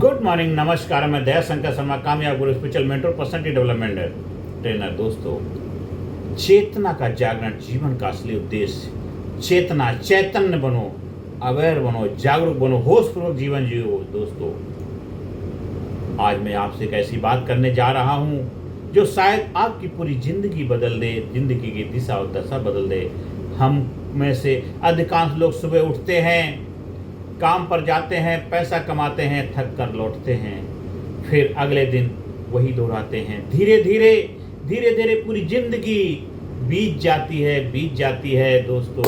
Good morning, नमस्कार। मैं दया शंकर शर्मा, कामयाब गुरु, spiritual mentor, personality development trainer. दोस्तों, चेतना का जागरण जीवन का असली उद्देश्य। चेतना, चैतन्य बनो, अवेयर बनो, जागरूक बनो, होशपूर्वक जीवन जियो। दोस्तों, आज मैं आपसे एक ऐसी बात करने जा रहा हूं जो शायद आपकी पूरी जिंदगी बदल दे, जिंदगी की दिशा और दशा बदल दे। हम में से अधिकांश लोग सुबह उठते हैं, काम पर जाते हैं, पैसा कमाते हैं, थक कर लौटते हैं, फिर अगले दिन वही दोहराते हैं। धीरे धीरे पूरी जिंदगी बीत जाती है दोस्तों।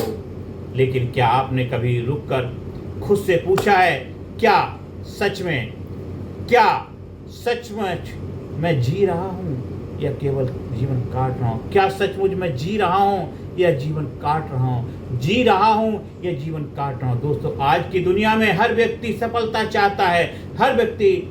लेकिन क्या आपने कभी रुककर खुद से पूछा है, क्या सचमुच मैं जी रहा हूँ या केवल जीवन काट रहा हूँ? क्या सचमुच मैं जी रहा हूँ या जीवन काट रहा हूँ? जी रहा हूँ या जीवन काट रहा हूँ? दोस्तों, आज की दुनिया में हर व्यक्ति सफलता चाहता है, हर व्यक्ति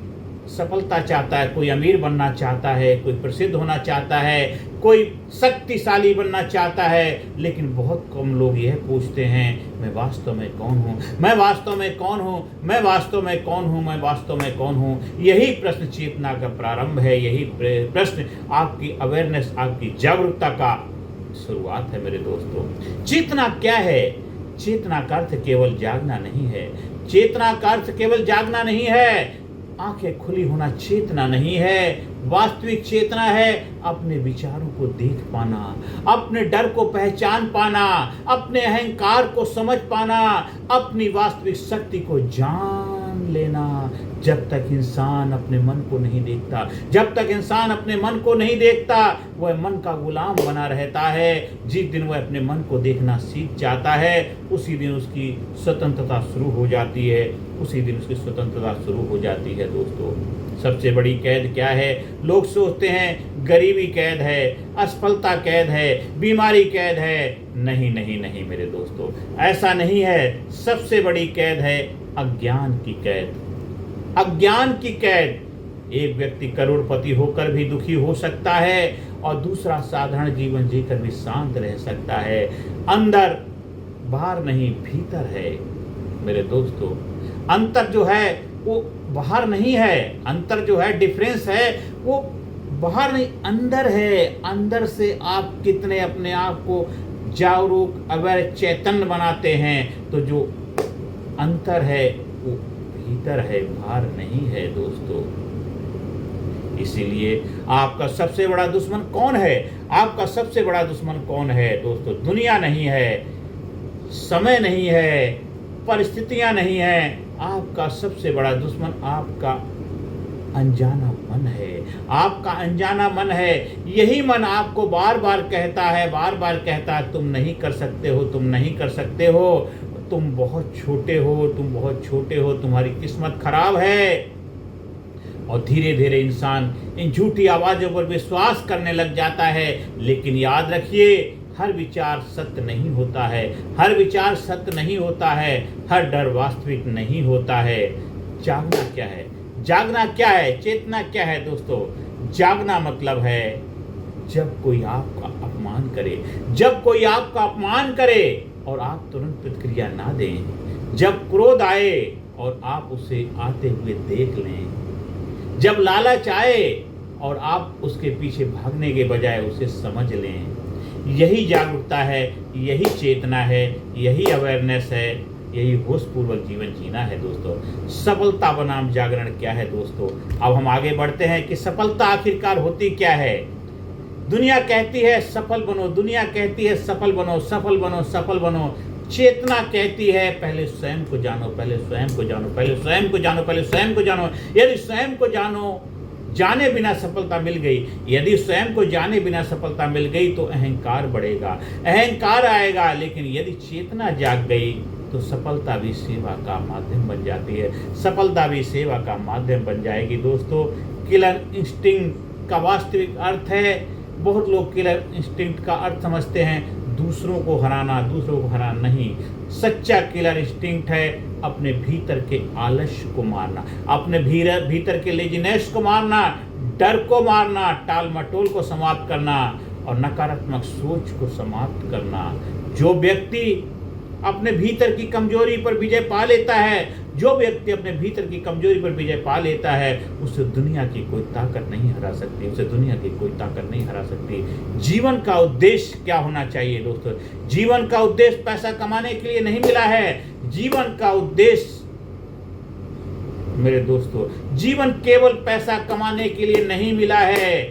सफलता चाहता है। कोई अमीर बनना चाहता है, कोई प्रसिद्ध होना चाहता है, कोई शक्तिशाली बनना चाहता है, लेकिन बहुत कम लोग यह पूछते हैं, मैं वास्तव में कौन हूँ? मैं वास्तव में कौन हूँ? मैं वास्तव में कौन हूँ? मैं वास्तव में कौन हूँ? यही प्रश्न चेतना का प्रारंभ है। यही प्रश्न आपकी अवेयरनेस, आपकी जागरूकता का शुरुआत है। मेरे दोस्तों, चेतना क्या है? चेतना का अर्थ केवल जागना नहीं है। चेतना का अर्थ केवल जागना नहीं है। आंखें खुली होना चेतना नहीं है। वास्तविक चेतना है अपने विचारों को देख पाना, अपने डर को पहचान पाना, अपने अहंकार को समझ पाना, अपनी वास्तविक शक्ति को जान लेना। जब तक इंसान अपने मन को नहीं देखता, वह मन का गुलाम बना रहता है। जिस दिन वह अपने मन को देखना सीख जाता है, उसी दिन उसकी स्वतंत्रता शुरू हो जाती है। दोस्तों, सबसे बड़ी कैद क्या है? लोग सोचते हैं गरीबी कैद है, असफलता कैद है, बीमारी कैद है। नहीं मेरे दोस्तों, ऐसा नहीं है। सबसे बड़ी कैद है अज्ञान की कैद। एक व्यक्ति करोड़पति होकर भी दुखी हो सकता है और दूसरा साधारण जीवन जीकर भी शांत रह सकता है। अंदर, बाहर नहीं, भीतर है। मेरे दोस्तों, अंतर जो है वो बाहर नहीं है। अंतर जो है, डिफरेंस है, वो बाहर नहीं, अंदर है। अंदर से आप कितने अपने आप को जागरूक, अवेयर, चैतन्य बनाते हैं, तो जो अंतर है वो भीतर है, बाहर नहीं है। दोस्तों, इसीलिए आपका सबसे बड़ा दुश्मन कौन है? आपका सबसे बड़ा दुश्मन कौन है? दोस्तों, दुनिया नहीं है, समय नहीं है, परिस्थितियां नहीं है। आपका सबसे बड़ा दुश्मन आपका अनजाना मन है। यही मन आपको बार बार कहता है, तुम नहीं कर सकते हो, तुम बहुत छोटे हो, तुम्हारी किस्मत खराब है। और धीरे धीरे इंसान इन झूठी आवाज़ों पर विश्वास करने लग जाता है। लेकिन याद रखिए, हर विचार सत्य नहीं होता है, हर डर वास्तविक नहीं होता है। जागना क्या है? चेतना क्या है? दोस्तों, जागना मतलब है जब कोई आपका अपमान करे और आप तुरंत प्रतिक्रिया ना दें, जब क्रोध आए और आप उसे आते हुए देख लें, जब लालच आए और आप उसके पीछे भागने के बजाय उसे समझ लें। यही जागरूकता है, यही चेतना है, यही अवेयरनेस है, यही होशपूर्वक जीवन जीना है। दोस्तों, सफलता बनाम जागरण क्या है? दोस्तों, अब हम आगे बढ़ते हैं कि सफलता आखिरकार होती क्या है। दुनिया कहती है सफल बनो। चेतना कहती है पहले स्वयं को जानो। यदि स्वयं को जाने बिना सफलता मिल गई, तो अहंकार बढ़ेगा, अहंकार आएगा। लेकिन यदि चेतना जाग गई तो सफलता भी सेवा का माध्यम बन जाएगी। दोस्तों, किलर इंस्टिंक्ट का वास्तविक अर्थ है, बहुत लोग किलर इंस्टिंक्ट का अर्थ समझते हैं दूसरों को हराना नहीं। सच्चा किलर इंस्टिंक्ट है अपने भीतर के आलस्य को मारना, अपने भीतर के लेजीनेस को मारना, डर को मारना, टाल मटोल को समाप्त करना और नकारात्मक सोच को समाप्त करना। जो व्यक्ति अपने भीतर की कमजोरी पर विजय पा लेता है, जो व्यक्ति अपने भीतर की कमजोरी पर विजय पा लेता है, उसे दुनिया की कोई ताकत नहीं हरा सकती, उसे दुनिया की कोई ताकत नहीं हरा सकती। जीवन का उद्देश्य क्या होना चाहिए दोस्तों? जीवन का उद्देश्य पैसा कमाने के लिए नहीं मिला है। जीवन का उद्देश्य मेरे दोस्तों, जीवन केवल पैसा कमाने के लिए नहीं मिला है,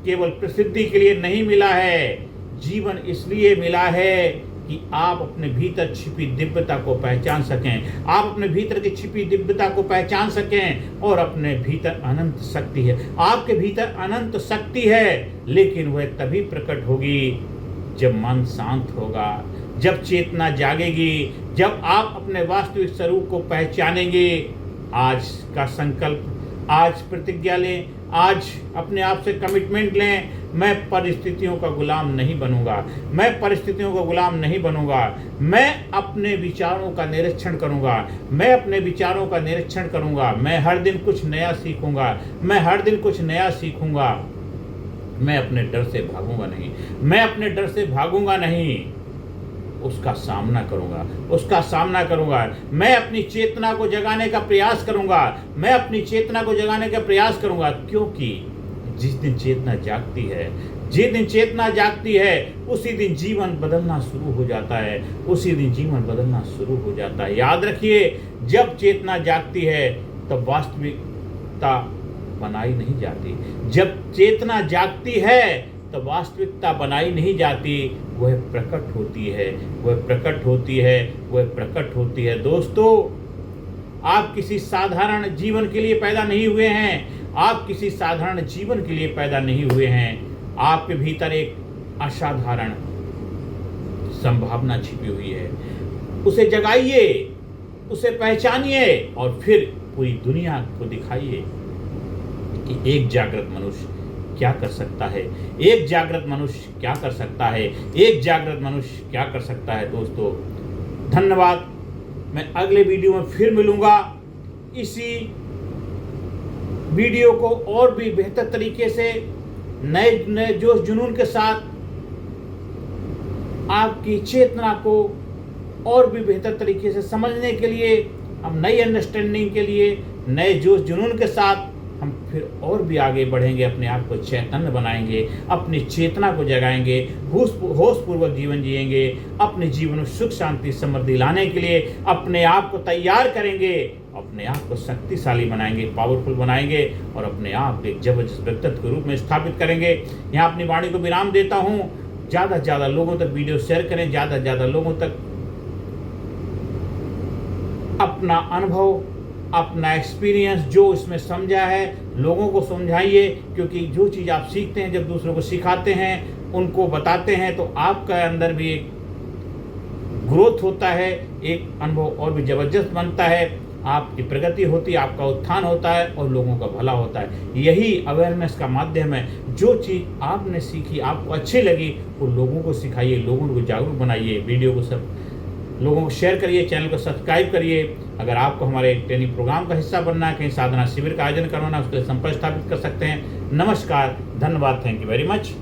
केवल प्रसिद्धि के लिए नहीं मिला है। जीवन इसलिए मिला है कि आप अपने भीतर छिपी दिव्यता को पहचान सकें, आप अपने भीतर की छिपी दिव्यता को पहचान सकें, और अपने भीतर अनंत शक्ति है। आपके भीतर अनंत शक्ति है, लेकिन वह तभी प्रकट होगी जब मन शांत होगा, जब चेतना जागेगी, जब आप अपने वास्तविक स्वरूप को पहचानेंगे। आज का संकल्प, आज प्रतिज्ञा लें, आज अपने आप से कमिटमेंट लें, मैं परिस्थितियों का गुलाम नहीं बनूंगा, मैं परिस्थितियों का गुलाम नहीं बनूंगा, मैं अपने विचारों का निरीक्षण करूंगा, मैं अपने विचारों का निरीक्षण करूंगा, मैं हर दिन कुछ नया सीखूंगा, मैं हर दिन कुछ नया सीखूंगा। मैं अपने डर से भागूंगा नहीं, मैं अपने डर से भागूंगा नहीं, उसका सामना करूंगा, उसका सामना करूंगा। मैं अपनी चेतना को जगाने का प्रयास करूंगा, मैं अपनी चेतना को जगाने का प्रयास करूंगा, क्योंकि जिस दिन चेतना जागती है, जिस दिन चेतना जागती है, उसी दिन जीवन बदलना शुरू हो जाता है, उसी दिन जीवन बदलना शुरू हो जाता है। याद रखिए, जब चेतना जागती है तब वास्तविकता बनाई नहीं जाती। जब चेतना जागती है तो वास्तविकता बनाई नहीं जाती, वह प्रकट होती है, वह प्रकट होती है, वह प्रकट होती है। दोस्तों, आप किसी साधारण जीवन के लिए पैदा नहीं हुए हैं, आप किसी साधारण जीवन के लिए पैदा नहीं हुए हैं। आपके भीतर एक असाधारण संभावना छिपी हुई है, उसे जगाइए, उसे पहचानिए, और फिर पूरी दुनिया को दिखाइए कि एक जागृत मनुष्य क्या कर सकता है, एक जागृत मनुष्य क्या कर सकता है, एक जागृत मनुष्य क्या कर सकता है। दोस्तों, धन्यवाद। मैं अगले वीडियो में फिर मिलूंगा, इसी वीडियो को और भी बेहतर तरीके से नए नए जोश जुनून के साथ, आपकी चेतना को और भी बेहतर तरीके से समझने के लिए, हम नई अंडरस्टैंडिंग के लिए नए जोश जुनून के साथ हम फिर और भी आगे बढ़ेंगे, अपने आप को चैतन्य बनाएंगे, अपनी चेतना को जगाएंगे, होशपूर्वक जीवन जिएंगे, अपने जीवन में सुख शांति समृद्धि लाने के लिए अपने आप को तैयार करेंगे, अपने आप को शक्तिशाली बनाएंगे, पावरफुल बनाएंगे, और अपने आप को एक जबरदस्त व्यक्तित्व के रूप में स्थापित करेंगे। यहाँ अपनी वाणी को विराम देता हूँ। ज़्यादा से ज़्यादा लोगों तक वीडियो शेयर करें, ज़्यादा से ज़्यादा लोगों तक अपना अनुभव, अपना एक्सपीरियंस जो इसमें समझा है, लोगों को समझाइए, क्योंकि जो चीज़ आप सीखते हैं, जब दूसरों को सिखाते हैं, उनको बताते हैं, तो आपका अंदर भी एक ग्रोथ होता है, एक अनुभव और भी जबरदस्त बनता है, आपकी प्रगति होती है, आपका उत्थान होता है, और लोगों का भला होता है। यही अवेयरनेस का माध्यम है। जो चीज़ आपने सीखी, आपको अच्छी लगी, वो लोगों को सिखाइए, लोगों को जागरूक बनाइए। वीडियो को सब लोगों को शेयर करिए, चैनल को सब्सक्राइब करिए। अगर आपको हमारे ट्रेनिंग प्रोग्राम का हिस्सा बनना है, कहीं साधना शिविर का आयोजन करवाना है, उसके लिए संपर्क स्थापित कर सकते हैं। नमस्कार, धन्यवाद, थैंक यू वेरी मच।